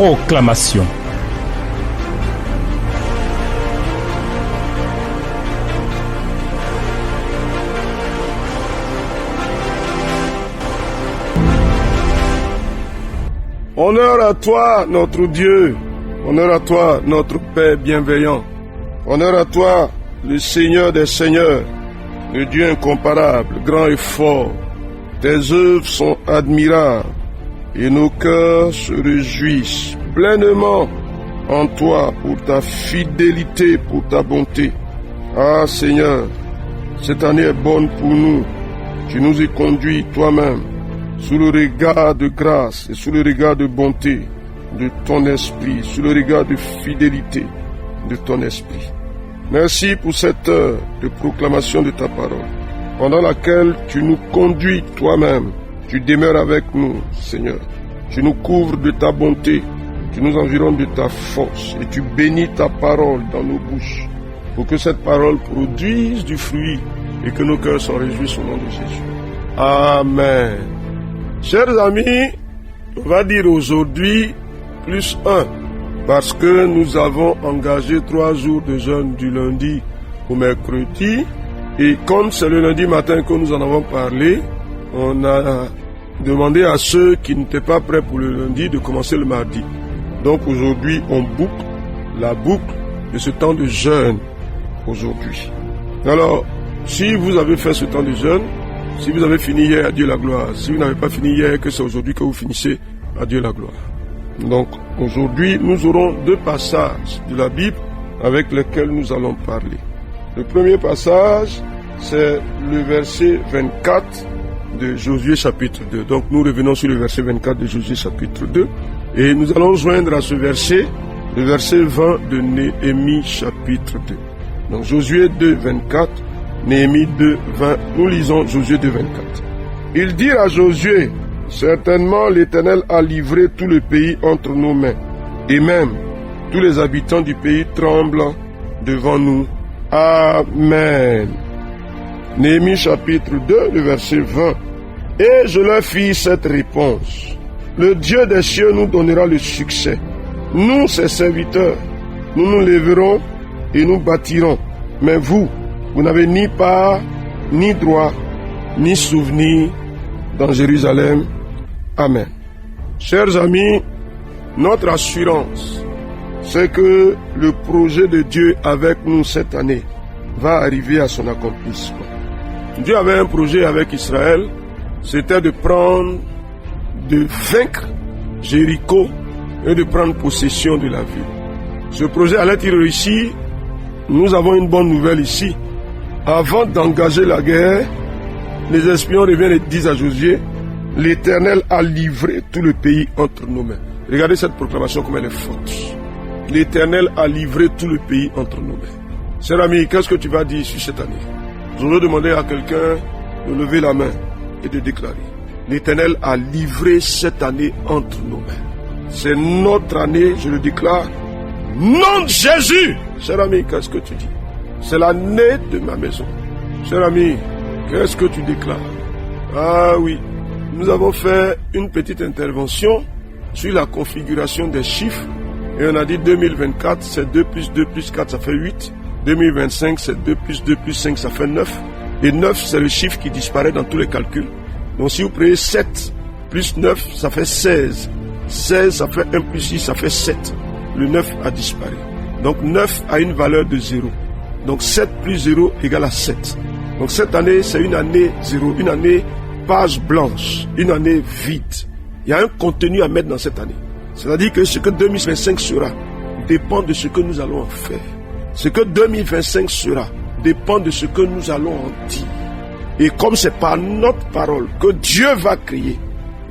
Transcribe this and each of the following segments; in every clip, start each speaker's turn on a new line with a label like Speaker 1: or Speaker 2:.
Speaker 1: Proclamation.
Speaker 2: Honneur à toi, notre Dieu. Honneur à toi, notre Père bienveillant. Honneur à toi, le Seigneur des Seigneurs, le Dieu incomparable, grand et fort. Tes œuvres sont admirables et nos cœurs se réjouissent pleinement en toi pour ta fidélité, pour ta bonté. Ah Seigneur, cette année est bonne pour nous. Tu nous y conduis toi-même sous le regard de grâce et sous le regard de bonté de ton esprit, sous le regard de fidélité de ton esprit. Merci pour cette heure de proclamation de ta parole, pendant laquelle tu nous conduis toi-même. Tu demeures avec nous, Seigneur. Tu nous couvres de ta bonté, tu nous environnes de ta force et tu bénis ta parole dans nos bouches pour que cette parole produise du fruit et que nos cœurs s'en réjouissent au nom de Jésus. Amen. Chers amis, on va dire aujourd'hui plus 1 parce que nous avons engagé 3 jours de jeûne du lundi au mercredi et comme c'est le lundi matin que nous en avons parlé, on a demandé à ceux qui n'étaient pas prêts pour le lundi de commencer le mardi. Donc aujourd'hui on boucle la boucle de ce temps de jeûne aujourd'hui. Alors si vous avez fait ce temps de jeûne, si vous avez fini hier, à Dieu la gloire. Si vous n'avez pas fini hier, que c'est aujourd'hui que vous finissez, à Dieu la gloire. Donc aujourd'hui, nous aurons 2 passages de la Bible avec lesquels nous allons parler. Le premier passage, c'est le verset 24 de Josué chapitre 2. Donc nous revenons sur le verset 24 de Josué chapitre 2. Et nous allons joindre à ce verset le verset 20 de Néhémie chapitre 2. Donc Josué 2, 24. Néhémie 2, 20, nous lisons Josué 2, 24. Ils dirent à Josué, certainement l'Éternel a livré tout le pays entre nos mains, et même tous les habitants du pays tremblent devant nous. Amen. Néhémie chapitre 2, le verset 20. Et je leur fis cette réponse. Le Dieu des cieux nous donnera le succès. Nous, ses serviteurs, nous nous lèverons et nous bâtirons. Mais vous n'avez ni part, ni droit, ni souvenir dans Jérusalem. Amen. Chers amis, notre assurance, c'est que le projet de Dieu avec nous cette année va arriver à son accomplissement. Dieu avait un projet avec Israël, c'était de vaincre Jéricho et de prendre possession de la ville. Ce projet allait-il réussir? Nous avons une bonne nouvelle ici. Avant d'engager la guerre, les espions reviennent et disent à Josué, l'Éternel a livré tout le pays entre nos mains. Regardez cette proclamation comme elle est forte. L'Éternel a livré tout le pays entre nos mains. Cher ami, qu'est-ce que tu vas dire sur cette année? Je veux demander à quelqu'un de lever la main et de déclarer. L'Éternel a livré cette année entre nos mains. C'est notre année, je le déclare. Nom de Jésus! Cher ami, qu'est-ce que tu dis? C'est l'année de ma maison. Cher ami, qu'est-ce que tu déclares? Ah oui, nous avons fait une petite intervention sur la configuration des chiffres. Et on a dit 2024, c'est 2 plus 2 plus 4, ça fait 8. 2025, c'est 2 plus 2 plus 5, ça fait 9. Et 9, c'est le chiffre qui disparaît dans tous les calculs. Donc si vous prenez 7 plus 9, ça fait 16. 16, ça fait 1 plus 6, ça fait 7. Le 9 a disparu. Donc 9 a une valeur de 0. Donc 7 plus 0 égale à 7. Donc cette année, c'est une année 0, une année page blanche, une année vide. Il y a un contenu à mettre dans cette année. C'est-à-dire que ce que 2025 sera dépend de ce que nous allons en faire. Ce que 2025 sera dépend de ce que nous allons en dire. Et comme c'est par notre parole que Dieu va créer,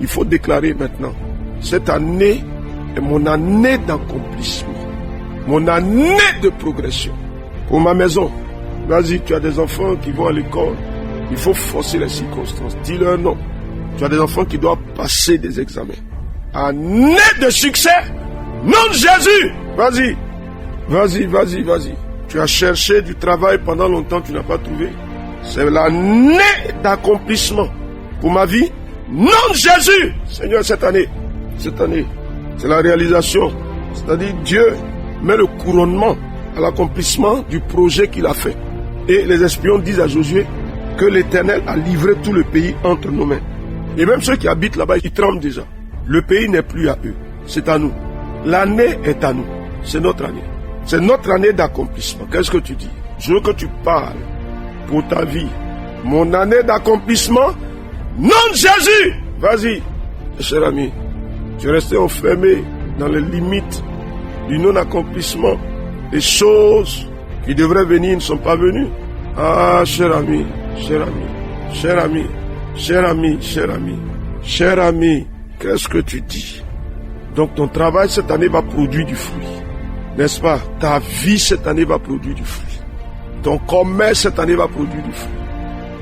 Speaker 2: il faut déclarer maintenant, cette année est mon année d'accomplissement, mon année de progression. Pour ma maison, vas-y, tu as des enfants qui vont à l'école, il faut forcer les circonstances, dis-leur non. Tu as des enfants qui doivent passer des examens. Année de succès, nom de Jésus. Vas-y, vas-y, vas-y, vas-y. Tu as cherché du travail pendant longtemps, tu n'as pas trouvé. C'est l'année d'accomplissement pour ma vie. Nom de Jésus. Seigneur, cette année, C'est la réalisation. C'est-à-dire Dieu met le couronnement à l'accomplissement du projet qu'il a fait. Et les espions disent à Josué que l'Éternel a livré tout le pays entre nos mains. Et même ceux qui habitent là-bas, ils tremblent déjà. Le pays n'est plus à eux, c'est à nous. L'année est à nous, c'est notre année. C'est notre année d'accomplissement. Qu'est-ce que tu dis? Je veux que tu parles pour ta vie. Mon année d'accomplissement, nom de Jésus. Vas-y, cher ami, tu es resté enfermé dans les limites du non-accomplissement. Les choses qui devraient venir ne sont pas venues. Ah, cher ami, cher ami, cher ami, cher ami, cher ami, cher ami, qu'est-ce que tu dis? Donc ton travail cette année va produire du fruit. N'est-ce pas? Ta vie cette année va produire du fruit. Ton commerce cette année va produire du fruit.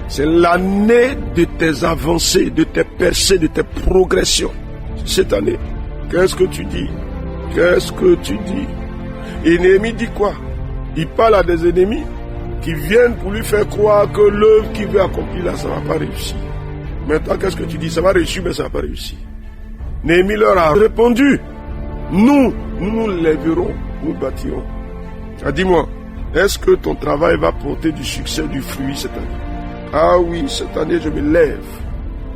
Speaker 2: C'est l'année de tes avancées, de tes percées, de tes progressions. Cette année, qu'est-ce que tu dis? Qu'est-ce que tu dis? Et Néhémie dit quoi? Il parle à des ennemis qui viennent pour lui faire croire que l'œuvre qu'il veut accomplir là, ça ne va pas réussir. Maintenant, qu'est-ce que tu dis? Ça va réussir, mais ça ne va pas réussir. Néhémie leur a répondu, nous lèverons, nous bâtirons. Ah, dis-moi, est-ce que ton travail va porter du succès, du fruit cette année? Ah oui, cette année je me lève,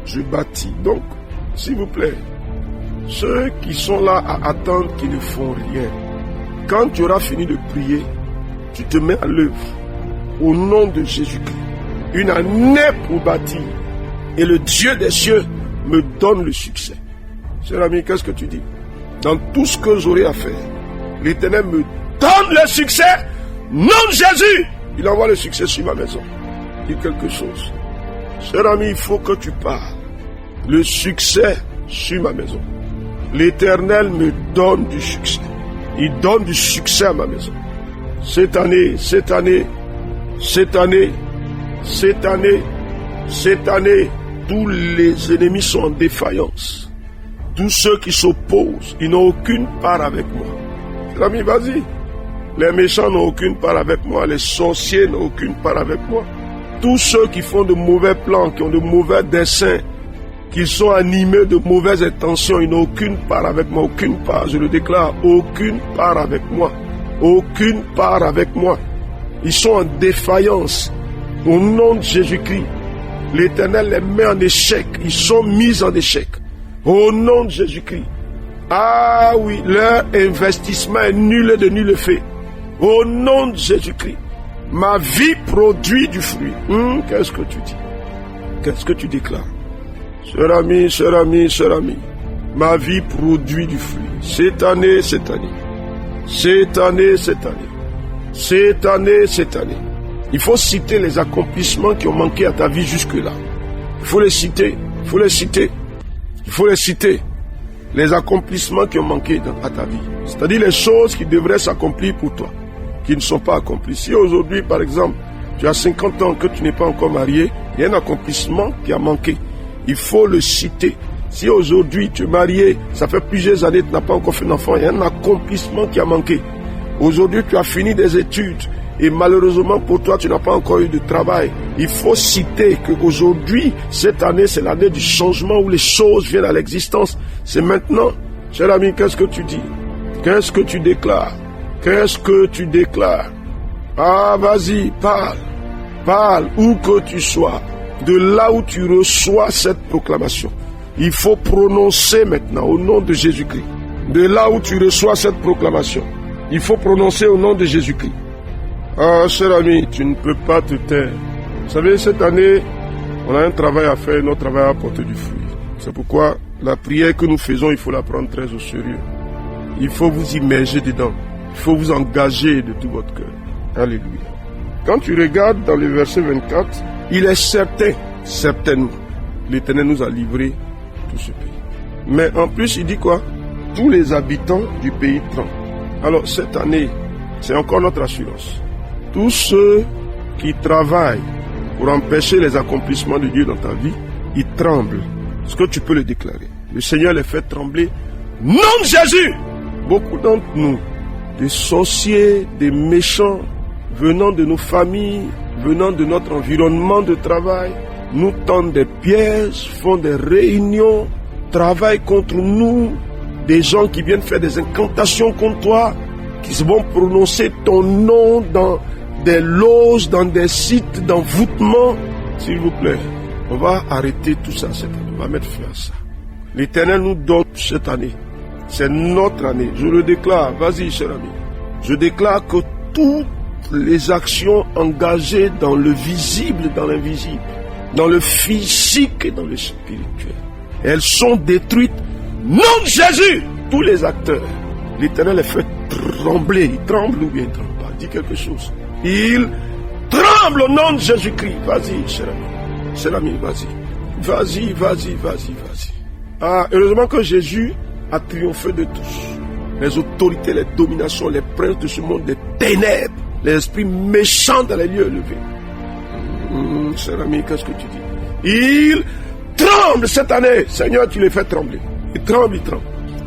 Speaker 2: je bâtis. Donc, s'il vous plaît, ceux qui sont là à attendre, qui ne font rien, quand tu auras fini de prier, tu te mets à l'œuvre au nom de Jésus-Christ. Une année pour bâtir. Et le Dieu des cieux me donne le succès. Cher ami, qu'est-ce que tu dis? Dans tout ce que j'aurai à faire, l'Éternel me donne le succès. Nom de Jésus, il envoie le succès sur ma maison. Dis quelque chose. Cher ami, il faut que tu parles. Le succès sur ma maison. L'Éternel me donne du succès. Il donne du succès à ma maison. Cette année, tous les ennemis sont en défaillance. Tous ceux qui s'opposent, ils n'ont aucune part avec moi. Cher ami, vas-y. Les méchants n'ont aucune part avec moi. Les sorciers n'ont aucune part avec moi. Tous ceux qui font de mauvais plans, qui ont de mauvais desseins, qui sont animés de mauvaises intentions, ils n'ont aucune part avec moi, aucune part, je le déclare, aucune part avec moi, aucune part avec moi. Ils sont en défaillance. Au nom de Jésus-Christ, l'Éternel les met en échec, ils sont mis en échec. Au nom de Jésus-Christ. Ah oui, leur investissement est nul et de nul effet. Au nom de Jésus-Christ. Ma vie produit du fruit. Qu'est-ce que tu dis? Qu'est-ce que tu déclares? Cher ami, cher ami, cher ami. Ma vie produit du fruit. Cette année. Il faut citer les accomplissements qui ont manqué à ta vie jusque-là. Il faut les citer. Les accomplissements qui ont manqué à ta vie. C'est-à-dire les choses qui devraient s'accomplir pour toi, qui ne sont pas accomplies. Si aujourd'hui, par exemple, tu as 50 ans que tu n'es pas encore marié, il y a un accomplissement qui a manqué. Il faut le citer. Si aujourd'hui tu es marié, ça fait plusieurs années que tu n'as pas encore fait d'enfant, il y a un accomplissement qui a manqué. Aujourd'hui tu as fini des études et malheureusement pour toi tu n'as pas encore eu de travail. Il faut citer qu'aujourd'hui, cette année, c'est l'année du changement où les choses viennent à l'existence. C'est maintenant. Cher ami, qu'est-ce que tu dis? Qu'est-ce que tu déclares? Qu'est-ce que tu déclares? Ah, vas-y, parle. Parle où que tu sois. De là où tu reçois cette proclamation. Il faut prononcer maintenant au nom de Jésus-Christ. De là où tu reçois cette proclamation. Il faut prononcer au nom de Jésus-Christ. Ah, cher ami, tu ne peux pas te taire. Vous savez, cette année, on a un travail à faire, notre travail à porter du fruit. C'est pourquoi la prière que nous faisons, il faut la prendre très au sérieux. Il faut vous immerger dedans. Il faut vous engager de tout votre cœur. Alléluia. Quand tu regardes dans le verset 24, il est certain, certainement, l'Éternel nous a livré tout ce pays. Mais en plus, il dit quoi? Tous les habitants du pays tremblent. Alors, cette année, c'est encore notre assurance. Tous ceux qui travaillent pour empêcher les accomplissements de Dieu dans ta vie, ils tremblent. Est-ce que tu peux le déclarer? Le Seigneur les fait trembler. Nom de Jésus! Beaucoup d'entre nous, des sorciers, des méchants, venant de nos familles, venant de notre environnement de travail, nous tendent des pièges, font des réunions, travaillent contre nous des gens qui viennent faire des incantations contre toi, qui vont prononcer ton nom dans des loges, dans des sites d'envoûtement. S'il vous plaît, on va arrêter tout ça cette année. On va mettre fin à ça. L'Éternel nous donne cette année. C'est notre année. Je le déclare. Vas-y, cher ami. Je déclare que toutes les actions engagées dans le visible et dans l'invisible, dans le physique et dans le spirituel, elles sont détruites. Nom de Jésus. Tous les acteurs, l'Éternel les fait trembler. Il tremble ou bien il ne tremble pas. Dis quelque chose. Il tremble au nom de Jésus-Christ. Vas-y, cher ami. Cher ami, vas-y. Vas-y, vas-y, vas-y, vas-y. Ah, heureusement que Jésus a triomphé de tous. Les autorités, les dominations, les princes de ce monde, des ténèbres, les esprits méchants dans les lieux élevés. Cher ami, qu'est-ce que tu dis? Il tremble cette année. Seigneur, tu les fais trembler. Il tremble, il tremble.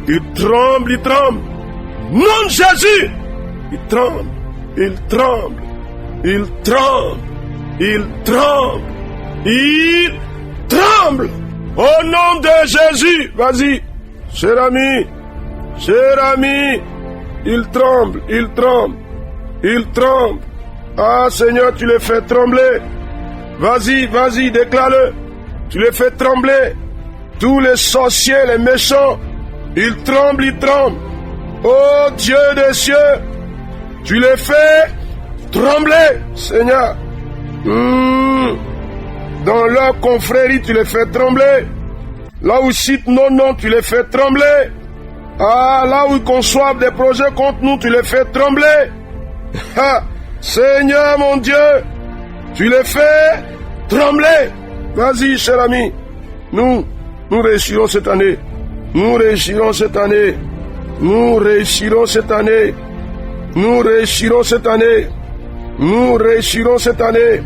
Speaker 2: Il tremble, il tremble. Nom de Jésus. Il tremble, il tremble. Il tremble, il tremble. Il tremble. Au nom de Jésus. Vas-y. Cher ami. Cher ami. Il tremble, il tremble. Il tremble. Ah Seigneur, tu les fais trembler. Vas-y, vas-y, déclare-le. Tu les fais trembler. Tous les sorciers, les méchants, ils tremblent, ils tremblent. Oh Dieu des cieux, tu les fais trembler, Seigneur. Dans leur confrérie, tu les fais trembler. Là où ils citent nos noms, tu les fais trembler. Ah, là où ils conçoivent des projets contre nous, tu les fais trembler. Ah, Seigneur mon Dieu, tu les fais trembler. Vas-y, cher ami. Nous réussirons cette année. Nous réussirons cette année. Nous réussirons cette année. Nous réussirons cette année. Nous réussirons cette année.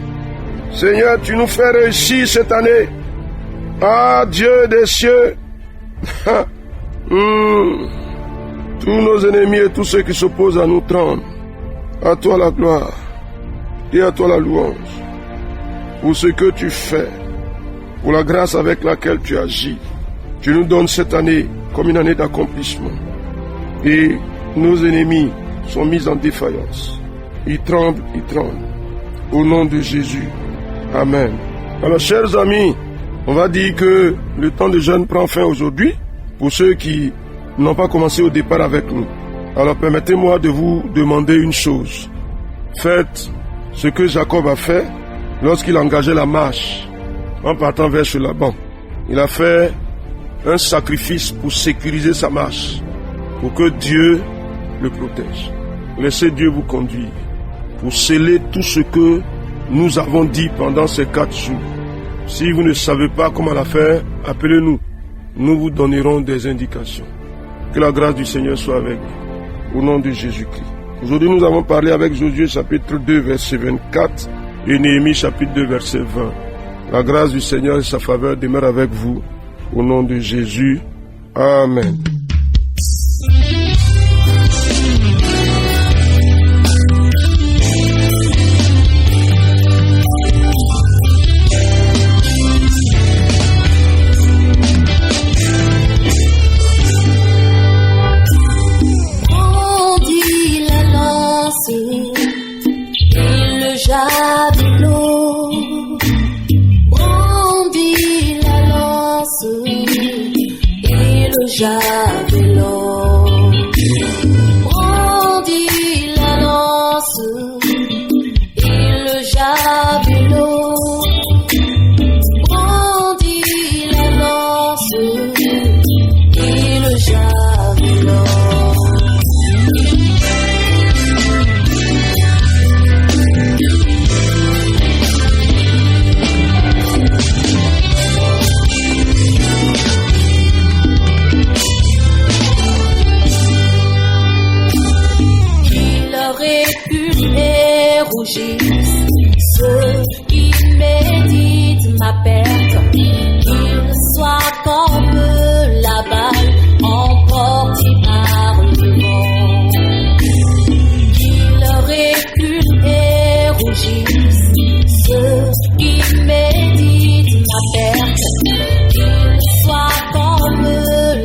Speaker 2: Seigneur, tu nous fais réussir cette année. Ah, Dieu des cieux. Tous nos ennemis et tous ceux qui s'opposent à nous tremblent. À toi la gloire et à toi la louange pour ce que tu fais, pour la grâce avec laquelle tu agis. Tu nous donnes cette année comme une année d'accomplissement. Et nos ennemis sont mis en défaillance. Ils tremblent, ils tremblent. Au nom de Jésus. Amen. Alors, chers amis, on va dire que le temps de jeûne prend fin aujourd'hui pour ceux qui n'ont pas commencé au départ avec nous. Alors, permettez-moi de vous demander une chose. Faites ce que Jacob a fait lorsqu'il engageait la marche en partant vers Laban. Il a fait un sacrifice pour sécuriser sa marche, pour que Dieu le protège. Laissez Dieu vous conduire pour sceller tout ce que nous avons dit pendant ces 4 jours. Si vous ne savez pas comment la faire, appelez-nous. Nous vous donnerons des indications. Que la grâce du Seigneur soit avec vous. Au nom de Jésus-Christ. Aujourd'hui, nous avons parlé avec Josué chapitre 2, verset 24 et Néhémie chapitre 2, verset 20. La grâce du Seigneur et sa faveur demeurent avec vous. Au nom de Jésus. Amen.
Speaker 1: Javelot, brandit la lance et le javelot, brandit la lance et le javelot. Ceux qui méditent ma perte, qu'ils soient comme la balle emportée par le vent. Qu'ils reculent et rougissent, ceux qui méditent ma perte, qu'ils soient comme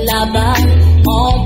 Speaker 1: la balle emportée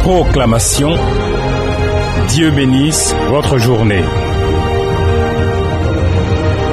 Speaker 3: Proclamation. Dieu bénisse votre journée.